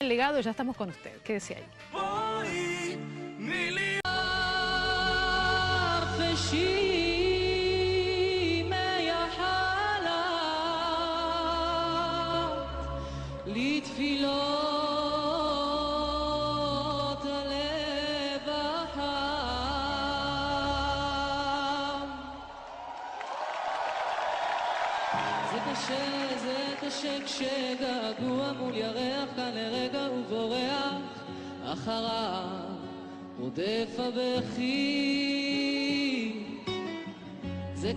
El legado, ya estamos con usted. Quédese ahí. זה קשה כשגעגוע מול ירח כאן לרגע ובורח אחריו רודף הבכי זה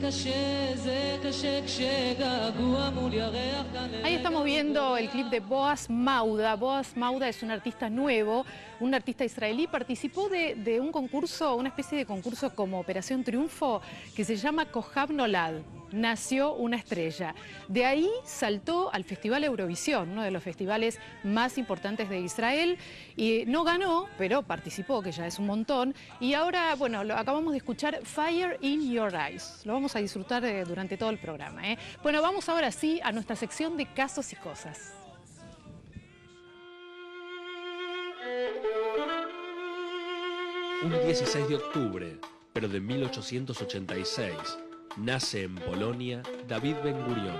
קשה כשגעגוע מול ירח כאן לרגע. Ahí estamos viendo el clip de Boaz Mauda. Boaz Mauda es un artista nuevo, un artista israelí. Participó de un concurso, una especie de concurso como Operación Triunfo, que se llama Kohav Nolad. Nació una estrella. De ahí saltó al Festival Eurovisión, uno de los festivales más importantes de Israel, y no ganó, pero participó, que ya es un montón, y ahora, bueno, acabamos de escuchar Fire in Your Eyes. Lo vamos a disfrutar durante todo el programa, ¿eh? Bueno, vamos ahora sí a nuestra sección de casos y cosas. Un 16 de octubre, pero de 1886, nace en Polonia David Ben-Gurión.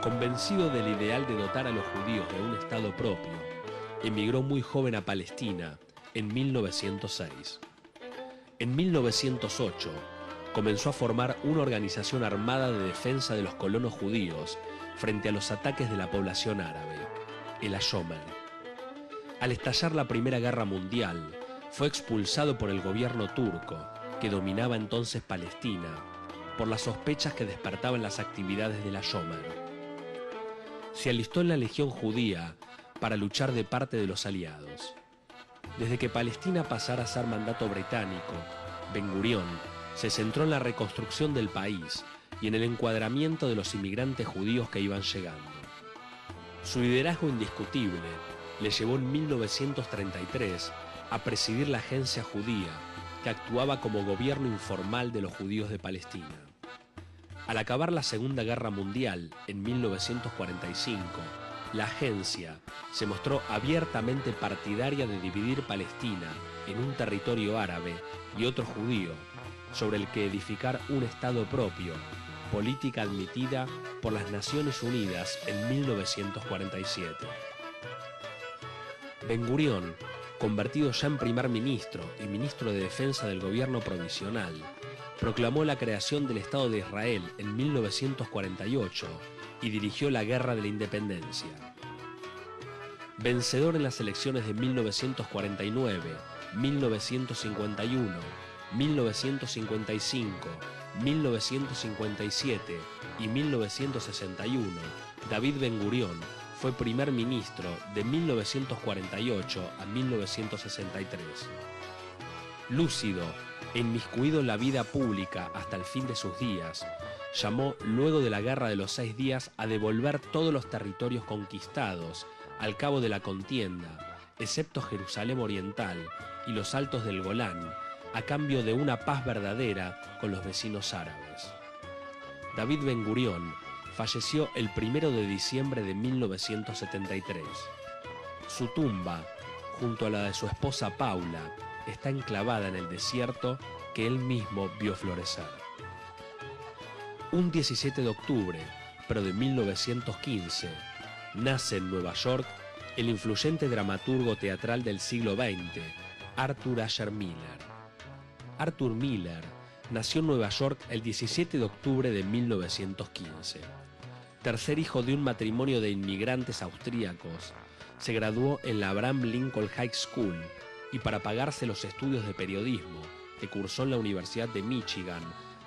Convencido del ideal de dotar a los judíos de un estado propio, emigró muy joven a Palestina en 1906. En 1908 comenzó a formar una organización armada de defensa de los colonos judíos frente a los ataques de la población árabe, el Ashomer. Al estallar la Primera Guerra Mundial, fue expulsado por el gobierno turco, que dominaba entonces Palestina, por las sospechas que despertaban las actividades de la Shomer. Se alistó en la Legión Judía para luchar de parte de los aliados. Desde que Palestina pasara a ser mandato británico, Ben-Gurión se centró en la reconstrucción del país y en el encuadramiento de los inmigrantes judíos que iban llegando. Su liderazgo indiscutible le llevó en 1933 a presidir la agencia judía, que actuaba como gobierno informal de los judíos de Palestina. Al acabar la Segunda Guerra Mundial, en 1945, la agencia se mostró abiertamente partidaria de dividir Palestina en un territorio árabe y otro judío, sobre el que edificar un Estado propio, política admitida por las Naciones Unidas en 1947. Ben-Gurión, convertido ya en primer ministro y ministro de Defensa del gobierno provisional, proclamó la creación del Estado de Israel en 1948 y dirigió la Guerra de la Independencia. Vencedor en las elecciones de 1949, 1951, 1955, 1957 y 1961, David Ben-Gurión fue primer ministro de 1948 a 1963. Lúcido e inmiscuido en la vida pública hasta el fin de sus días, llamó luego de la Guerra de los 6 días a devolver todos los territorios conquistados al cabo de la contienda, excepto Jerusalén Oriental y los Altos del Golán, a cambio de una paz verdadera con los vecinos árabes. David Ben-Gurión falleció el 1 de diciembre de 1973. Su tumba, junto a la de su esposa Paula, está enclavada en el desierto que él mismo vio florecer. Un 17 de octubre, pero de 1915, nace en Nueva York el influyente dramaturgo teatral del siglo XX, Arthur Asher Miller. Arthur Miller nació en Nueva York el 17 de octubre de 1915. Tercer hijo de un matrimonio de inmigrantes austríacos, se graduó en la Abraham Lincoln High School y para pagarse los estudios de periodismo que cursó en la Universidad de Michigan,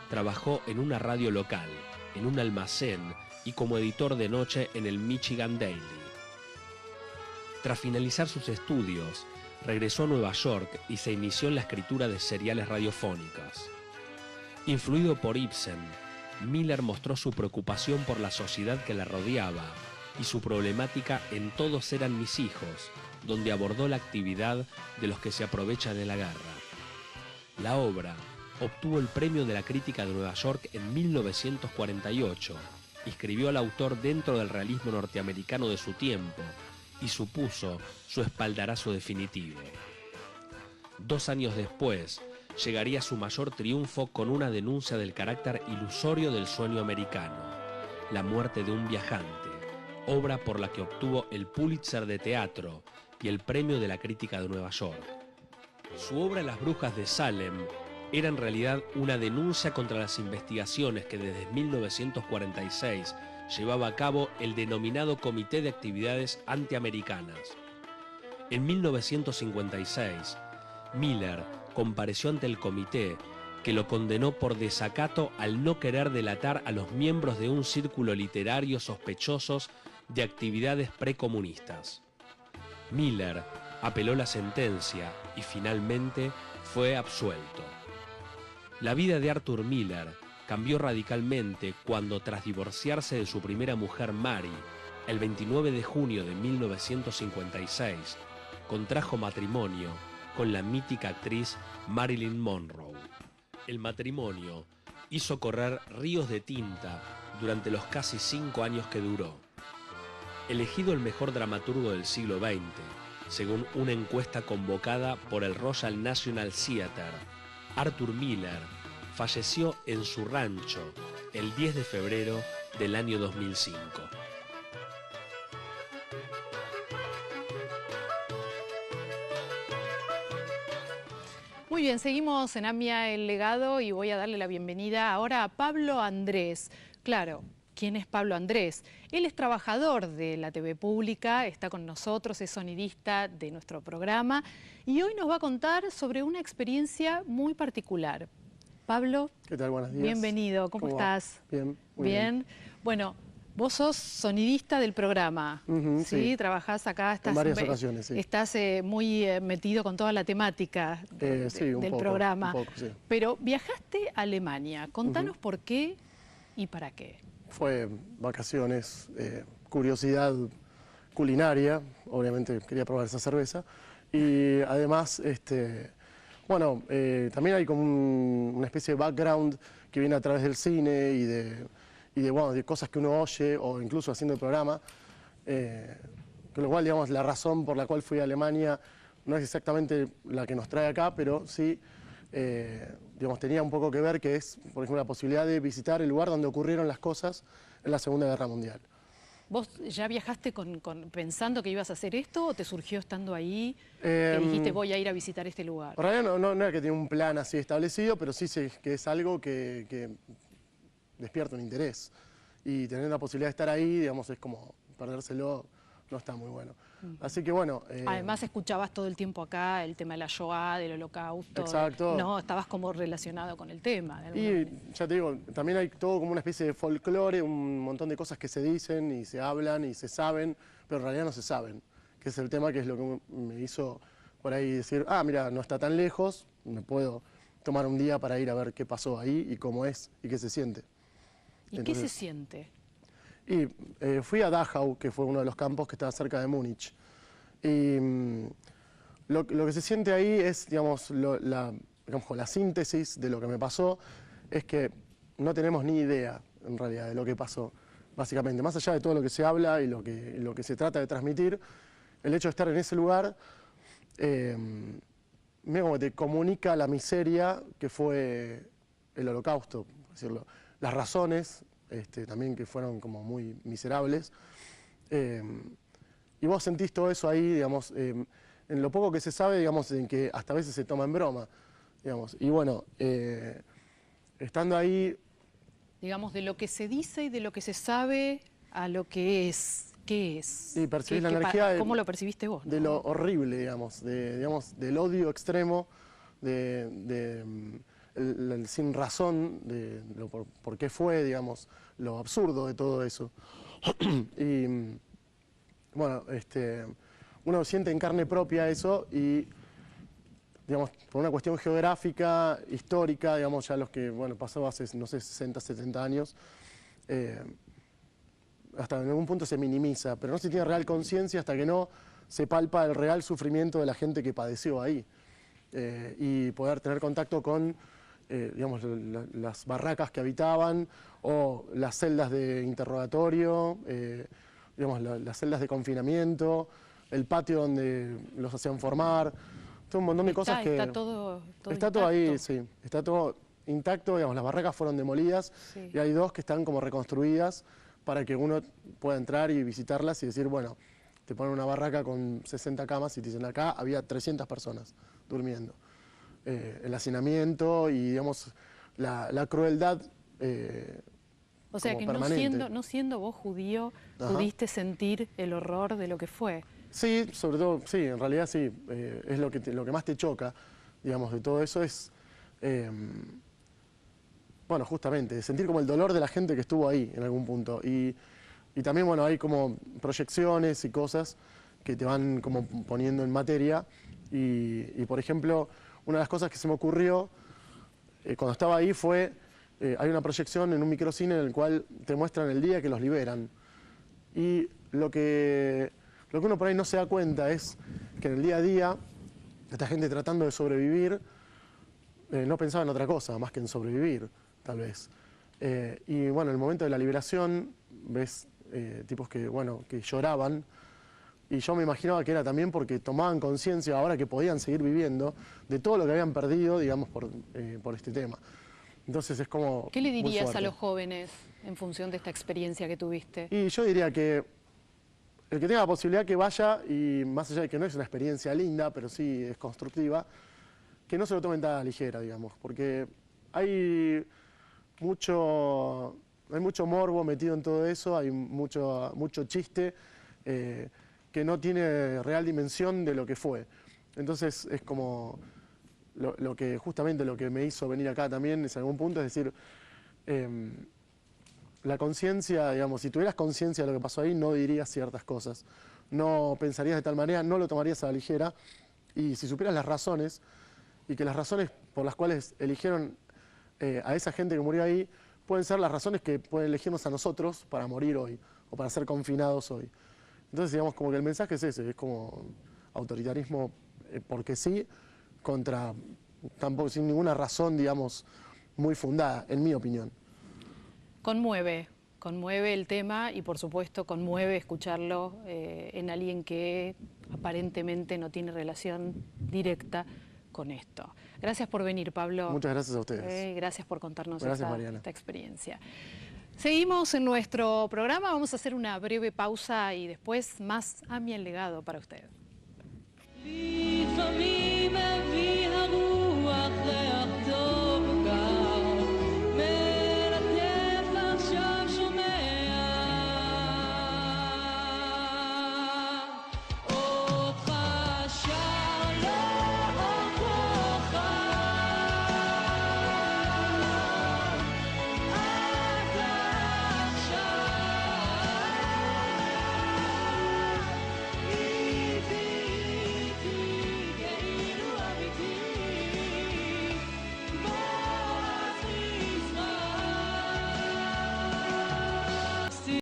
trabajó en una radio local, en un almacén y como editor de noche en el Michigan Daily. Tras finalizar sus estudios, regresó a Nueva York y se inició en la escritura de seriales radiofónicas. Influido por Ibsen, Miller mostró su preocupación por la sociedad que la rodeaba y su problemática en Todos eran mis hijos, donde abordó la actividad de los que se aprovechan de la guerra. La obra obtuvo el premio de la crítica de Nueva York en 1948, inscribió al autor dentro del realismo norteamericano de su tiempo y supuso su espaldarazo definitivo. 2 años después, llegaría su mayor triunfo con una denuncia del carácter ilusorio del sueño americano, La muerte de un viajante, obra por la que obtuvo el Pulitzer de teatro y el Premio de la Crítica de Nueva York. Su obra Las brujas de Salem era en realidad una denuncia contra las investigaciones que desde 1946 llevaba a cabo el denominado Comité de Actividades Antiamericanas. En 1956, Miller compareció ante el comité, que lo condenó por desacato al no querer delatar a los miembros de un círculo literario sospechosos de actividades precomunistas. Miller apeló la sentencia y finalmente fue absuelto. La vida de Arthur Miller cambió radicalmente cuando, tras divorciarse de su primera mujer Mary, el 29 de junio de 1956, contrajo matrimonio con la mítica actriz Marilyn Monroe. El matrimonio hizo correr ríos de tinta durante los casi 5 años que duró. Elegido el mejor dramaturgo del siglo XX, según una encuesta convocada por el Royal National Theatre, Arthur Miller falleció en su rancho el 10 de febrero del año 2005. Muy bien, seguimos en AMIA El Legado y voy a darle la bienvenida ahora a Pablo Andrés. Claro, ¿quién es Pablo Andrés? Él es trabajador de la TV pública, está con nosotros, es sonidista de nuestro programa y hoy nos va a contar sobre una experiencia muy particular. Pablo, ¿qué tal? Buenos días. Bienvenido, ¿cómo estás? Bien, muy bien. Bueno, vos sos sonidista del programa, ¿sí? Trabajás acá, estás, en varias ocasiones, sí. Estás muy metido con toda la temática del programa. Un poco, sí. Pero viajaste a Alemania, contanos por qué y para qué. Fue vacaciones, curiosidad culinaria, obviamente quería probar esa cerveza, y además, bueno, también hay como una especie de background que viene a través del cine y de cosas que uno oye o incluso haciendo el programa, con lo cual, digamos, la razón por la cual fui a Alemania no es exactamente la que nos trae acá, pero sí, digamos, tenía un poco que ver, que es, por ejemplo, la posibilidad de visitar el lugar donde ocurrieron las cosas en la Segunda Guerra Mundial. ¿Vos ya viajaste pensando que ibas a hacer esto o te surgió estando ahí que dijiste voy a ir a visitar este lugar? En realidad no era que tenía un plan así establecido, pero sí sé que es algo que despierta un interés. Y tener la posibilidad de estar ahí, digamos, es como perdérselo, no está muy bueno. Así que bueno... Además escuchabas todo el tiempo acá el tema de la Shoah, del Holocausto. Exacto. No, estabas como relacionado con el tema. Y ya te digo, también hay todo como una especie de folclore, un montón de cosas que se dicen y se hablan y se saben, pero en realidad no se saben. Que es el tema que es lo que me hizo por ahí decir, mira, no está tan lejos, me puedo tomar un día para ir a ver qué pasó ahí y cómo es y qué se siente. ¿Y entonces, qué se siente? Y fui a Dachau, que fue uno de los campos que estaba cerca de Múnich. Y lo que se siente ahí es, digamos, la síntesis de lo que me pasó, es que no tenemos ni idea, en realidad, de lo que pasó, básicamente. Más allá de todo lo que se habla y lo que se trata de transmitir, el hecho de estar en ese lugar, como te comunica la miseria que fue el Holocausto, por decirlo. Las razones, también que fueron como muy miserables. Y vos sentís todo eso ahí, digamos, en lo poco que se sabe, digamos, en que hasta a veces se toma en broma, digamos. Y bueno, estando ahí... Digamos, de lo que se dice y de lo que se sabe a lo que es. ¿Qué es? Y percibís la energía... ¿Cómo lo percibiste vos? De lo horrible, digamos, del odio extremo, el sin razón, de por qué fue, digamos, lo absurdo de todo eso. Y bueno, uno siente en carne propia eso y, digamos, por una cuestión geográfica, histórica, digamos, ya los que, bueno, pasó hace, no sé, 60, 70 años, hasta en algún punto se minimiza, pero no se tiene real conciencia hasta que no se palpa el real sufrimiento de la gente que padeció ahí. Y poder tener contacto con, digamos, las barracas que habitaban o las celdas de interrogatorio, digamos, las celdas de confinamiento, el patio donde los hacían formar, todo un montón de cosas que... Está todo está todo ahí, intacto. sí, está todo intacto, digamos, las barracas fueron demolidas Sí. y hay 2 que están como reconstruidas para que uno pueda entrar y visitarlas y decir, bueno, te ponen una barraca con 60 camas y te dicen acá había 300 personas durmiendo. El hacinamiento y, digamos, la crueldad O sea como que permanente. no siendo vos judío, Ajá. pudiste sentir el horror de lo que fue. Sí, sobre todo, sí, en realidad sí, es lo que más te choca, digamos, de todo eso es, bueno, justamente, sentir como el dolor de la gente que estuvo ahí en algún punto. Y también, bueno, hay como proyecciones y cosas que te van como poniendo en materia. Y por ejemplo, una de las cosas que se me ocurrió cuando estaba ahí fue, hay una proyección en un microcine en el cual te muestran el día que los liberan. Y lo que uno por ahí no se da cuenta es que en el día a día, esta gente tratando de sobrevivir, no pensaba en otra cosa más que en sobrevivir, tal vez. Y bueno, en el momento de la liberación, ves tipos que, bueno, que lloraban, y yo me imaginaba que era también porque tomaban conciencia ahora que podían seguir viviendo de todo lo que habían perdido, digamos, por este tema. Entonces es como ¿Qué le muy dirías a fuerte. los jóvenes en función de esta experiencia que tuviste? Y yo diría que el que tenga la posibilidad que vaya, y más allá de que no es una experiencia linda, pero sí es constructiva, que no se lo tomen tan a la ligera, digamos, porque hay mucho morbo metido en todo eso, hay mucho chiste que no tiene real dimensión de lo que fue. Entonces es como justamente lo que me hizo venir acá también, es en algún punto, es decir, la conciencia, digamos, si tuvieras conciencia de lo que pasó ahí, no dirías ciertas cosas, no pensarías de tal manera, no lo tomarías a la ligera, y si supieras las razones, y que las razones por las cuales eligieron a esa gente que murió ahí, pueden ser las razones que pueden elegirnos a nosotros para morir hoy, o para ser confinados hoy. Entonces, digamos, como que el mensaje es ese, es como autoritarismo porque sí, contra, tampoco sin ninguna razón, digamos, muy fundada, en mi opinión. Conmueve el tema y por supuesto conmueve escucharlo en alguien que aparentemente no tiene relación directa con esto. Gracias por venir, Pablo. Muchas gracias a ustedes. Gracias por contarnos Gracias, Mariana. esta experiencia. Seguimos en nuestro programa, vamos a hacer una breve pausa y después más A Mi el Legado para ustedes.